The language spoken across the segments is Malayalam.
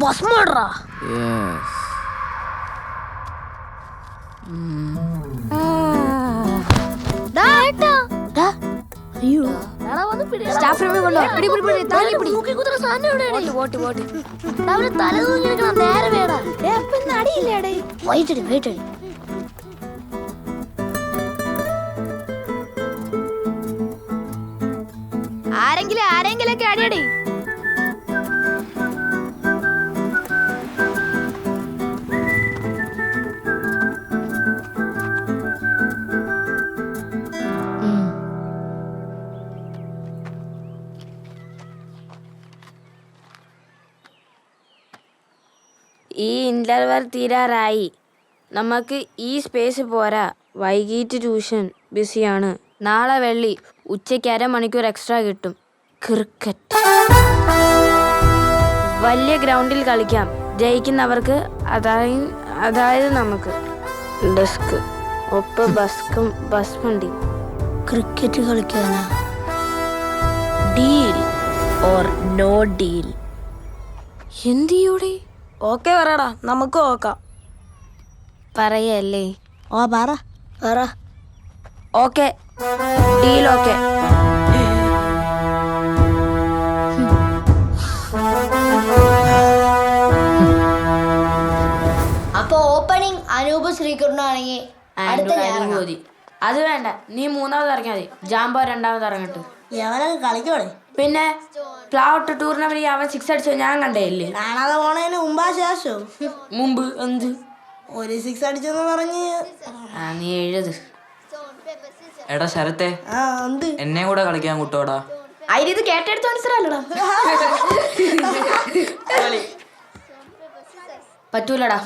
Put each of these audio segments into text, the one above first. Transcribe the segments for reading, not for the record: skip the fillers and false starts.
ഭസ്മടാ. സ്റ്റാഫ് റൂമിൽ കൊണ്ടോ. പിടി പിടി പിടി താങ്ങി പിടി. ഓട്ട് ഓട്ട് അവര് തല തൂങ്ങിയിരിക്കണം. നേരെ വേടാ. അടിയില്ലേടേ. Wait wait. ആരെങ്കിലൊക്കെ അടിയടി. ഈ ഇന്റർവെൽ തീരാറായി. നമുക്ക് ഈ സ്പേസ് പോരാ. വൈകിട്ട് ട്യൂഷൻ ബിസിയാണ്. നാളെ വെള്ളി ഉച്ചയ്ക്ക് 1/2 മണിക്കൂർ എക്സ്ട്രാ കിട്ടും. ക്രിക്കറ്റ് വലിയ ഗ്രൗണ്ടിൽ കളിക്കാം. ജയിക്കുന്നവർക്ക് അതായത് നമുക്ക് ഡെസ്ക് ഒപ്പ് ബസ്കും ബസ് വണ്ടി. ക്രിക്കറ്റ് കളിക്കാനാ? Deal or no deal? എന്തിയൂടെ ഓക്കെ പറയടാ, നമുക്ക് നോക്കാം. പറയല്ലേ? ഓ പറ പറ. Okay deal. ഓക്കെ അപ്പൊ ഓപ്പണിംഗ് അനൂപ് ശ്രീകുട്ടനാണെങ്കിൽ അടുത്ത മതി. അത് വേണ്ട, നീ 3ാമത് ഇറങ്ങിയാൽ മതി. ജാമ്പോ 2ാമത് ഇറങ്ങട്ടെ. എവനൊക്കെ കളിക്കോളെ. പിന്നെ പ്ലാവട്ട് ടൂർണമെന്റ് അവൻ 6 അടിച്ചോ ഞാൻ കണ്ടേയില്ലേ? കാണാതെ പോണേന് മുമ്പാ ശേഷോ? മുമ്പ് എന്ത് ഒരു 6 അടിച്ചെന്ന് പറഞ്ഞ് നീ എഴുത്. എടാ ശരത്തെ, എന്നെ കൂടെ കളിക്കാൻ കൂട്ടോടാ. അതിന് കേട്ടെടുത്ത മനസ്സിലല്ലടാ. പറ്റൂലടാ,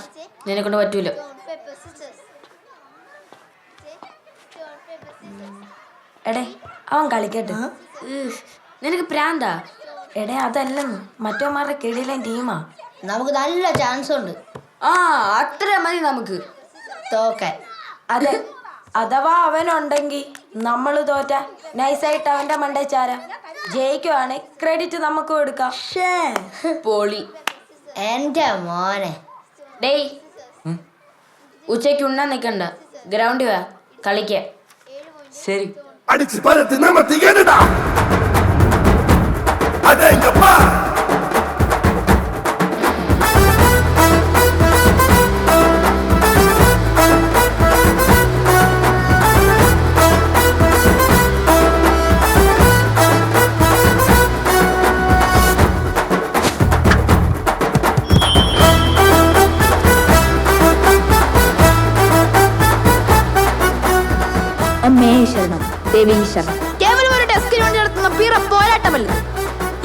നിന്നെ കൊണ്ട് പറ്റൂല. എടേ അവൻ കളിക്കട്ടെ. നിനക്ക് പ്രാന്താ? എടേ അതല്ലെന്ന്, മറ്റവന്മാരുടെ കിടിലൻ ടീമാ. നമുക്ക് നല്ല ചാൻസ് ഉണ്ട്. അത്ര മതി നമുക്ക് തോക്കാൻ. അതെ, അഥവാ അവനുണ്ടെങ്കിൽ നമ്മൾ തോറ്റ നൈസായിട്ട് അവന്റെ മണ്ടച്ചാര. ജയിക്കുവാണ് ക്രെഡിറ്റ് നമുക്ക് കൊടുക്കാം. പൊളി. എന്റെ മോനെ. ഡേയ് ഉച്ചയ്ക്ക് ഉണ്ണാൻ നിൽക്കണ്ട, ഗ്രൗണ്ടിൽ വാ കളിക്കാം. ശരി. അടിച്ച് പരത്തി നമർത്തി കേടാ. അതെങ്കപ്പാ അമ്മേ ശരണം, ദേവി ശരണം. കേവലം ഒരു ടെസ്റ്റിന് വേണ്ടി നടത്തുന്ന പിറ പോരാട്ടമല്ല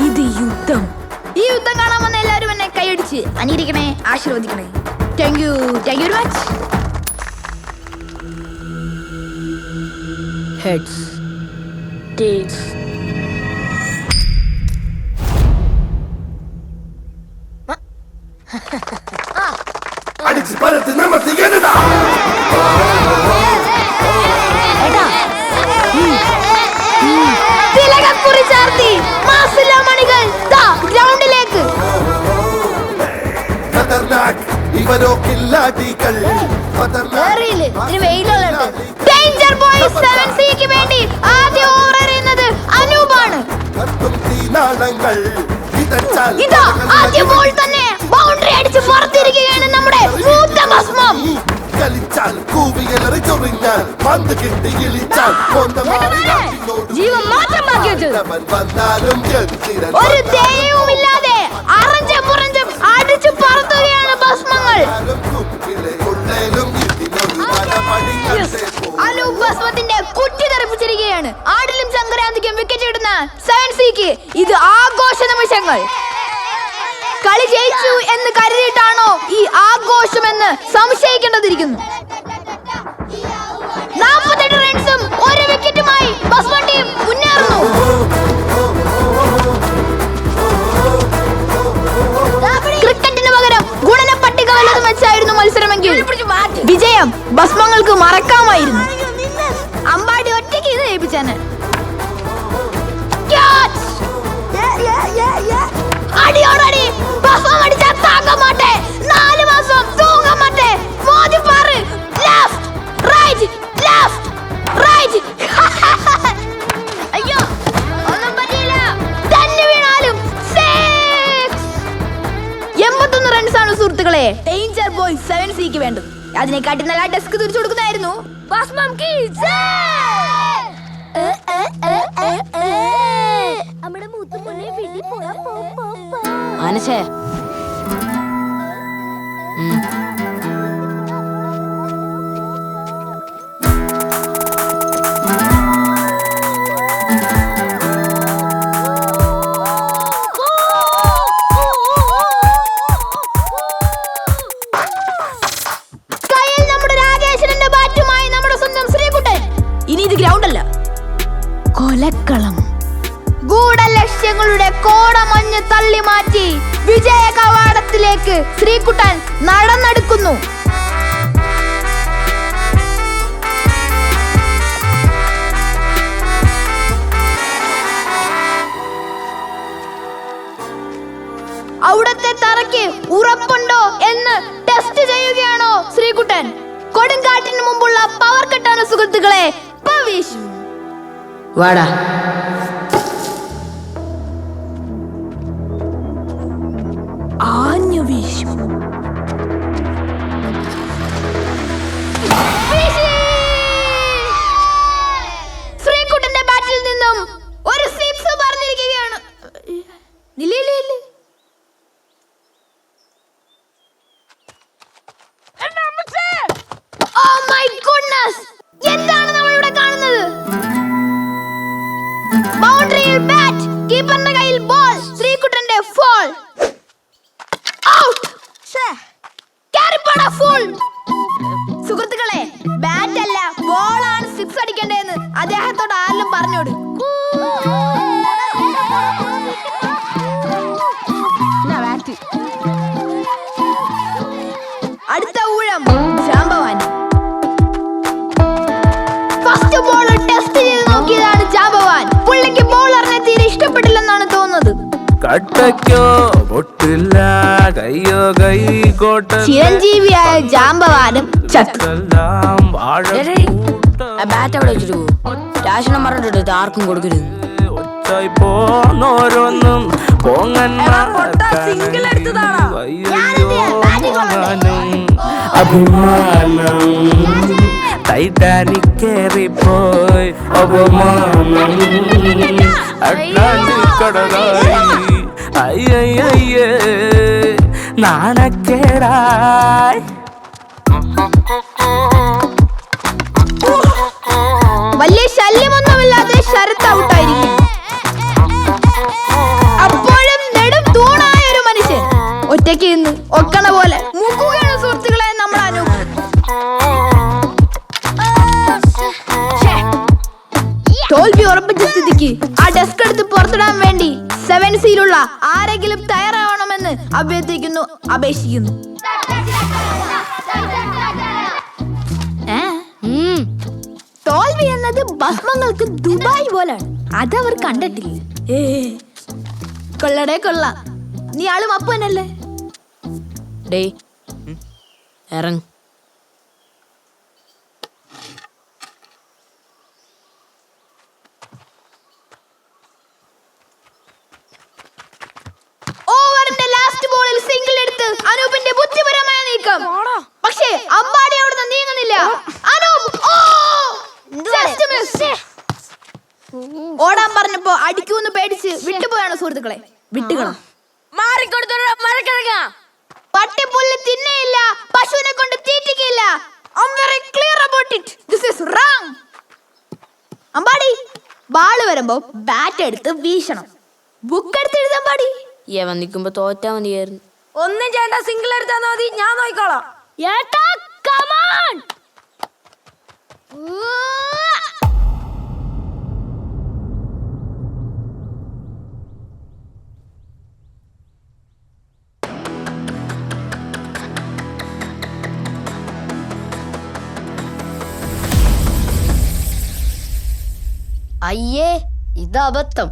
ഇത്, യുദ്ധം. ഈ യുദ്ധം കാണാൻ വന്ന എല്ലാവരും എന്നെ കൈയടിച്ച് അനുകരിക്കണേ, ആശീർവദിക്കണേ. Thank you very much. Heads tails. അടിച്ച് പരത്തി നമർത്തി കേടാ. ഗ്രൗണ്ടിലേക്ക് ഇവരോ കില്ലാടികൾ. ഡേഞ്ചർ ബോയ്സ് 7Cക്ക് വേണ്ടി ആദ്യ ഓവർ എറിയുന്നത് അനൂപാണ്. ഇതാ ആദ്യ ബോൾ തന്നെ ബൗണ്ടറി അടിച്ച് പുറത്തിരിക്കുകയാണ് നമ്മുടെ മൂത്ത ഭസ്മം. കളിച്ചാൽ കൂവിയലറി ചൊറിഞ്ഞാൽ പന്ത് കിട്ടി ഇളിച്ചാൽ ജീവൻ മാത്രം ബാക്കി വെച്ചു. വന്നാലും ഒരു ദയവുമില്ലാതെ അറഞ്ചും പുറഞ്ചും അടിച്ചു പറത്തുകയാണ് ഭസ്മങ്ങൾ. അനൂപ് ഭസ്മത്തിന്റെ കുറ്റി തെറിപ്പിച്ചിരിക്കുകയാണ്. ആടിലും സംക്രാന്തിക്കും വിക്കറ്റ് ഇടുന്ന 7Cക്ക് ഇത് ആഘോഷ നിമിഷങ്ങൾ. കളി ജയിച്ചു എന്ന് കരുതിയിട്ടാണോ ഈ ആഘോഷമെന്ന് സംശയിക്കേണ്ടതിരിക്കുന്നു. 48 റൺസും 1 വിക്കറ്റുമായി ഭസ്മ ടീം മുന്നേറുന്നു. ക്രിക്കറ്റിന് പകരം ഗുണന പട്ടിക വല്ലതും വെച്ചായിരുന്നു മത്സരമെങ്കിൽ വിജയം ഭസ്മങ്ങൾക്ക് മറക്കാമായിരുന്നു. അമ്പാടി ഒറ്റയ്ക്ക് ഇത് ജയിപ്പിച്ചേനെ. അടിയോടടി ഭസ്മം അടിച്ച 101 റൺസാണ് സുഹൃത്തുക്കളെ ഡേഞ്ചർ ബോയ് 7Cക്ക് വേണ്ടത്. അതിനെക്കാട്ടി നല്ല ഡെസ്ക് തിരിച്ചു കൊടുക്കുന്നതായിരുന്നു. മനസ്സേ ഇനി ഇത് ഗ്രൗണ്ട് അല്ല, കൊലക്കളം. ഗൂഢലക്ഷ്യങ്ങളുടെ കോടമഞ്ഞ് തള്ളി മാറ്റി വിജയ കവാടത്തിലേക്ക് ശ്രീകുട്ടൻ നടന്നെടുക്കുന്നു. അവിടത്തെ തറയ്ക്ക് ഉറപ്പുണ്ടോ എന്ന് ടെസ്റ്റ് ചെയ്യുകയാണോ ശ്രീകുട്ടൻ? കൊടുങ്കാറ്റിന് മുമ്പുള്ള പവർ കട്ടാണ് സുഹൃത്തുക്കളെ. വാടാ. ആഞ്ഞു വീശും. ശ്രീകുട്ടന്റെ ബാറ്റിൽ നിന്നും ഒരു സിക്സ് പറഞ്ഞിരിക്കുകയാണ്. Oh my goodness! എന്താണ് നമ്മളിവിടെ കാണുന്നത്? ബൗണ്ടറിയിൽ ബാറ്റ്, കീപ്പറിന്റെ കയ്യിൽ ബോൾ, ശ്രീകുട്ടന്റെ ഫോൾ. ഔട്ട്! ക്യാരിപ്പാടാ ഫുൾ. സുഹൃത്തുക്കളെ, ബാറ്റ് അല്ല ബോളാണ് സിക്സ് അടിക്കേണ്ടതെന്ന് അദ്ദേഹത്തോട് ആരെങ്കിലും പറഞ്ഞോട്. അടുത്ത ഊഴം ജാംബവാൻ. ഫസ്റ്റ് ബോൾ ടെസ്റ്റ് ചെയ്ത് നോക്കിയതാണ് ജാംബവാൻ. പുള്ളിക്ക് ബോളറിനെ തീരെ ഇഷ്ടപ്പെട്ടില്ലെന്നാണ് തോന്നുന്നത്. ചിരഞ്ജീവിയായ ജാംബവാനും ബാറ്റ് അവിടെ വെച്ചിട്ട് രാശനം പറഞ്ഞിട്ട് ആർക്കും കൊടുക്കരുത്. അഭിമാനം ടൈറ്റാനിക് കേറിപ്പോയി അപമാനം അറ്റ്ലാന്റിക് കടലായി അയ്യയ്യേ നാണക്കേടായി. വലിയ ശല്യമൊന്നുമില്ലാതെ ശരത്ത് ഔട്ടായിരിക്കും. അപ്പോഴും നെടും തൂണായ ഒരു മനുഷ്യൻ ഒറ്റയ്ക്ക് നിന്ന് ഒക്കണ പോലെ മുക്കുകയാണ് സുഹൃത്തുക്കളെ നമ്മൾ അനൂപ്. തോൽവി ഉറപ്പിച്ച സ്ഥിതിക്ക് ആ ഡെസ്ക് എടുത്ത് പുറത്തിടാൻ വേണ്ടി 7Cയിലുള്ള ആരെങ്കിലും തയ്യാറാവണമെന്ന് അപേക്ഷിക്കുന്നു. തോൽവി എന്നത് ഭസ്മങ്ങൾക്ക് ദുബായ് പോലാണ്. അതവർ കണ്ടിട്ടില്ല. കൊള്ളടേ കൊള്ളാം. നീ ആളും അപ്പനല്ലേ? ഡേ ഇറങ്ങ. ഓവറിന്റെ ലാസ്റ്റ് ബോളിൽ സിംഗിൾ എടുത്ത് അനൂപിന്റെ ബുദ്ധിപരമായ നീക്കം. പക്ഷേ അമ്പാടി അവിടുന്ന് നീങ്ങുന്നില്ല. അനൂപ് ഓടാൻ പറഞ്ഞപ്പോ അടിക്കൂന്ന് പേടിച്ച് വിട്ടുപോയാണ് സുഹൃത്തുക്കളെ. വിട്ടുകളാ. പട്ടിപ്പുല്ല് തിന്നയില്ല, പശുവിനെ കൊണ്ട് തീറ്റിക്കില്ല. I'm very clear about it. This is wrong. Ambadi ball വരുമ്പോ ബാറ്റ് എടുത്ത് വീശണം. ബുക്ക് എടുത്ത് എഴുതാൻ പാടി. നിൽക്കുമ്പോ തോറ്റാ മതിയായിരുന്നു. ഒന്നും ചെയ്യണ്ട, സിംഗിൾ എടുത്താൽ മതി, ഞാൻ നോക്കിക്കോളാം. അയ്യേ, ഇത് അബദ്ധം.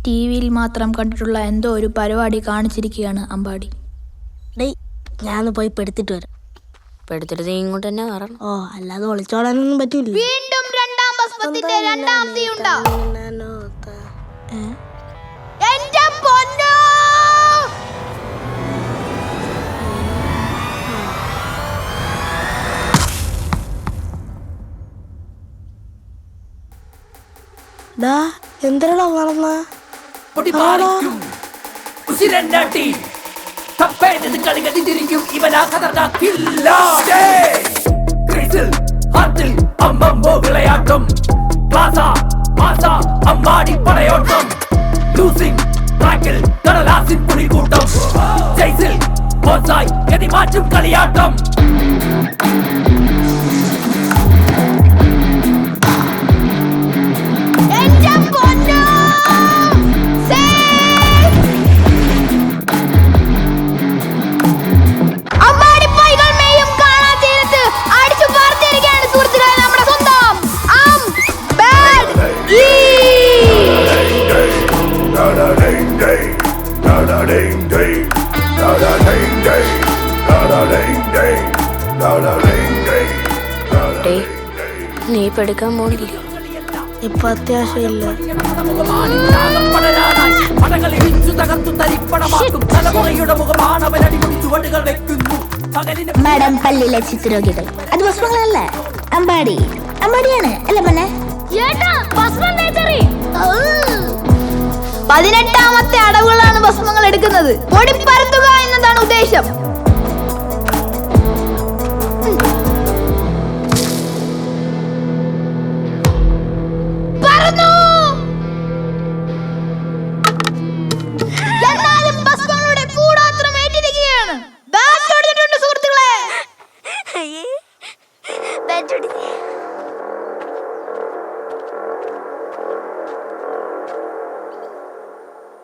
ടിവിയിൽ മാത്രം കണ്ടിട്ടുള്ള എന്തോ ഒരു പരിപാടി കാണിച്ചിരിക്കുകയാണ് അമ്പാടി. ഞാൻ പോയി പെടുത്തിട്ട് വരാം. പെടുത്തിട്ട് നീ ഇങ്ങോട്ട് തന്നെ വരണം. ഓ, അല്ലാതെ ഒളിച്ചോടാനൊന്നും പറ്റൂല. വീണ്ടും രണ്ടാം ഭസ്മത്തിന്റെ രണ്ടാം തീയുണ്ടോ? എന്റെ പൊന്നോ! എന്തരടാ നടന്ന വിളയാട്ടം അമ്മാടി പടയോട്ടം ലൂസിംഗ് ട്രാക്കിൽ കടലാസിൻ പുലികൂട്ടം ജയ്സിൽ ബോസായി ഗതി മാറ്റും കളിയാട്ടം നീ ഇപ്പൊ എടുക്കാൻ പോണില്ലേ? ഇപ്പൊ അത്യാവശ്യമില്ല. മാഡം പല്ലിലെ ചിത്രരോഗികൾ അത് ഭസ്മങ്ങളല്ല, അമ്പാടി അമ്പാടിയാണ് അല്ലേ മോനെ? 18ാമത്തെ അടവുകളാണ് ഭസ്മങ്ങൾ എടുക്കുന്നത്. പൊടിപ്പരത്തുക എന്നതാണ് ഉദ്ദേശം.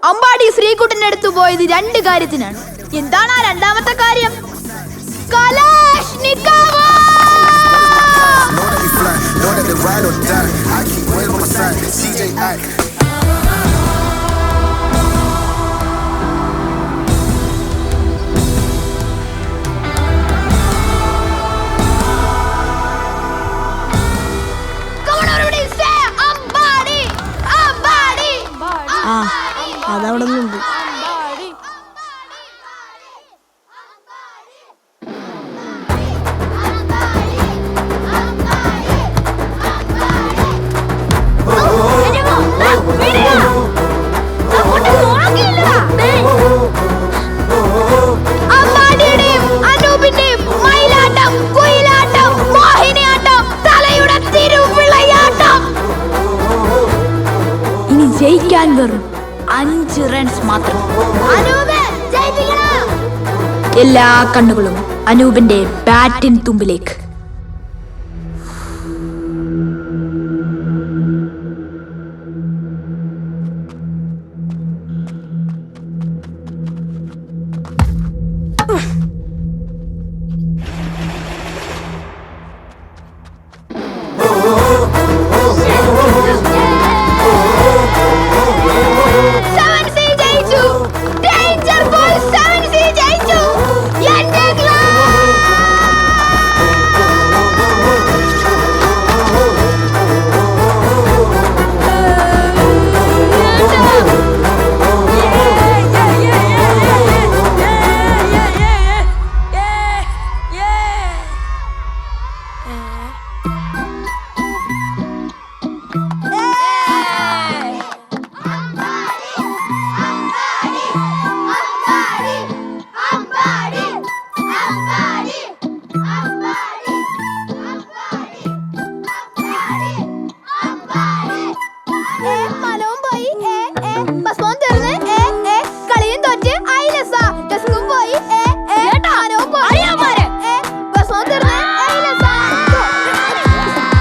അമ്പാടി ശ്രീകുട്ടന്റെ അടുത്ത് പോയത് 2 കാര്യത്തിനാണ്. എന്താണ് ആ രണ്ടാമത്തെ കാര്യം? അതവിടെ നിന്നുണ്ട്. ഇനി ജയിക്കാൻ വെറും 5 റൺസ് മാത്രം. എല്ലാ കണ്ണുകളും അനൂപിന്റെ ബാറ്റിൻ തുമ്പിലേക്ക്.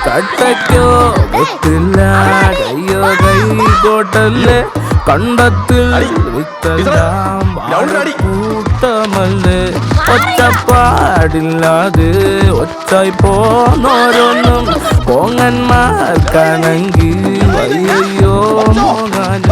കട്ടയ്ക്കോ ഒത്തില്ല കയ്യോ കൈ കോട്ടല്ലേ കണ്ടത്തിൽ വിത്തെല്ലാം കൂട്ടമല്ലേ ഒറ്റപ്പാടില്ലാതെ ഒറ്റായി പോന്നോരോന്നും പോങ്ങന്മാർക്കാണെങ്കിൽ വയ്യോ മോങ്ങാനും